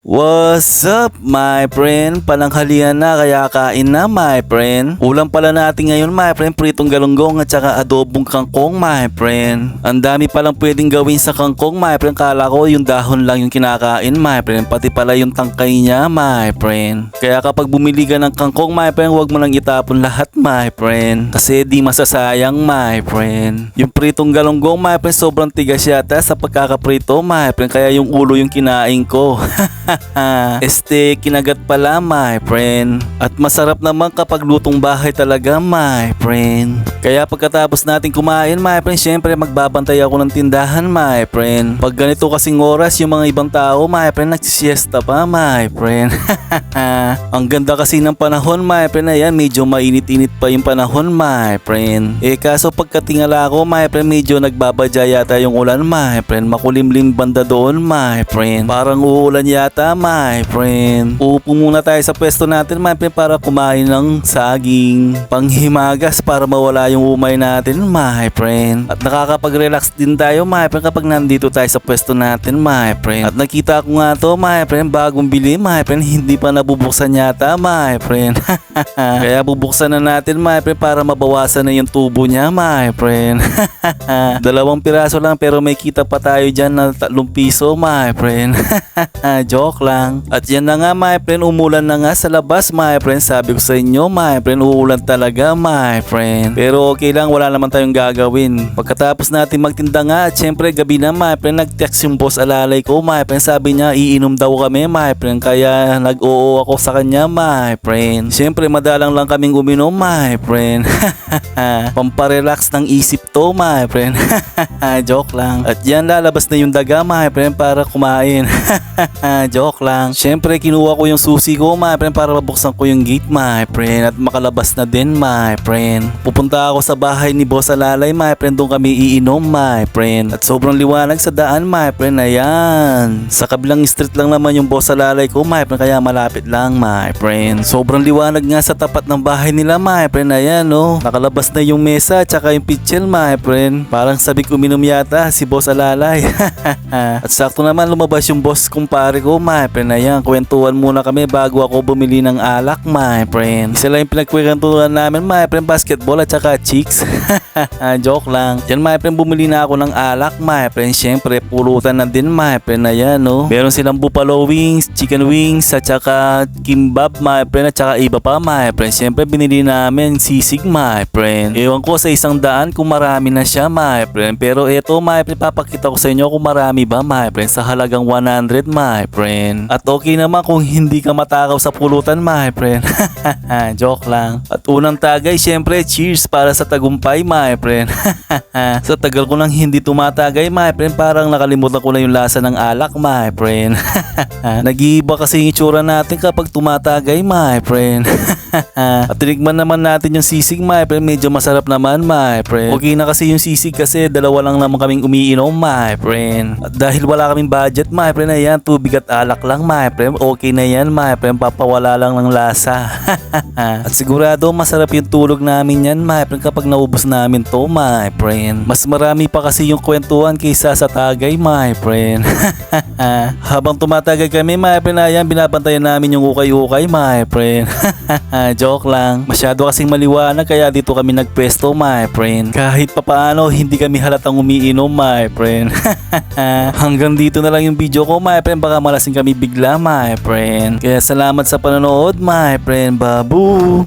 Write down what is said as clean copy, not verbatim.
What's up, my friend? Pananghalian na kaya kain na, my friend. Ulam pala natin ngayon, my friend, pritong galunggong at saka adobong kangkong, my friend. Ang dami palang pwedeng gawin sa kangkong, my friend. Kala ko yung dahon lang yung kinakain, my friend. Pati pala yung tangkay niya, my friend. Kaya kapag bumili ka ng kangkong, my friend, huwag mo lang itapon lahat, my friend. Kasi di masasayang, my friend. Yung pritong galunggong, my friend, sobrang tigas yata sa pagkakaprito, my friend. Kaya yung ulo yung kinain ko. Kinagat pala, my friend. At masarap naman kapag lutong bahay talaga, my friend. Kaya pagkatapos natin kumain, my friend, syempre magbabantay ako ng tindahan, my friend. Pag ganito kasing oras, yung mga ibang tao, my friend, nagsisiesta pa, my friend. Ang ganda kasi ng panahon, my friend. Ayan, medyo mainit-init pa yung panahon, my friend. Kaso pagkatingala ko, my friend, medyo nagbabadya yata yung ulan, my friend. Makulimlim banda doon, my friend. Parang uulan yata, my friend. Uupo muna tayo sa pwesto natin, my friend, para kumain ng saging panghimagas para mawala yung umay natin, my friend. At nakakapag-relax din tayo, my friend, kapag nandito tayo sa pwesto natin, my friend. At nakita ko nga to, my friend, bagong bili, my friend, hindi pa nabubuksan yata, my friend. Kaya bubuksan na natin, my friend, para mabawasan na yung tubo niya, my friend. 2 piraso lang pero may kita pa tayo dyan na 3 piso, my friend. Joke lang. At yan na nga, my friend, umulan na nga sa labas, my friend. Sabi ko sa inyo, my friend, uulan talaga, my friend. Pero okay lang, wala naman tayong gagawin. Pagkatapos natin magtinda nga, at syempre gabi na, my friend, nag-text yung boss alalay ko, my friend. Sabi niya, iinom daw kami, my friend. Kaya nag-oo ako sa kanya, my friend. Syempre madalang lang kaming uminom, my friend. Pamparelax ng isip to, my friend. Joke lang. At yan, lalabas na yung daga, my friend, para kumain. Joke lang. Syempre kinuha ko yung susi ko, my friend, para mabuksan ko yung gate, my friend, at makalabas na din, my friend. Pupunta ako sa bahay ni boss alalay, my friend. Doon kami iinom, my friend. At sobrang liwanag sa daan, my friend. Ayan, sa kabilang street lang naman yung boss alalay ko, my friend. Kaya malapit lang, my friend. Sobrang liwanag nga sa tapat ng bahay nila, my friend. Ayan, oh. Nakalabas na yung mesa tsaka yung pitchel, my friend. Parang sabik uminom yata si boss alalay. At sakto naman lumabas yung boss kumpare ko, my friend. Ayan, kwentuhan muna kami bago ako bumili ng alak, my friend. Isa lang yung pinagkwentuhan namin, my friend, basketball at saka chicks. Joke lang. Yan, my friend, bumili na ako ng alak, my friend. Syempre pulutan na din, my friend. Ayan, no. Meron silang buffalo wings, chicken wings at saka kimbap, my friend, at saka iba pa, my friend. Syempre binili namin sisig, my friend. Ewan ko sa 100 kung marami na siya, my friend. Pero eto, my friend, papakita ko sa inyo kung marami ba, my friend, sa halagang 100, my friend. At okay naman kung hindi ka matakaw sa pulutan, my friend. Joke lang. At unang tagay, syempre, cheers para sa tagumpay, my friend. Sa tagal ko nang hindi tumatagay, my friend, parang nakalimutan ko na yung lasa ng alak, my friend. Nag-iiba kasi yung itsura natin kapag tumatagay, my friend. At tinikman naman natin yung sisig, my friend. Medyo masarap naman, my friend. Okay na kasi yung sisig kasi 2 lang naman kaming umiinom, my friend. At dahil wala kaming budget, my friend, ayan, tubig at alak lang, my friend. Okay na yan, my friend. Papawala lang ng lasa. At sigurado masarap yung tulog namin yan, my friend, kapag naubos namin to, my friend. Mas marami pa kasi yung kwentuhan kaysa sa tagay, my friend. Habang tumatagay kami, my friend, ayan, binabantayan namin yung ukay-ukay, my friend. Joke lang. Masyado kasing maliwanag kaya dito kami nagpwesto, my friend. Kahit papaano hindi kami halatang umiinom, my friend. Hanggang dito na lang yung video ko, my friend. Baka malasing kami bigla, my friend. Kaya salamat sa panonood, my friend. Babu!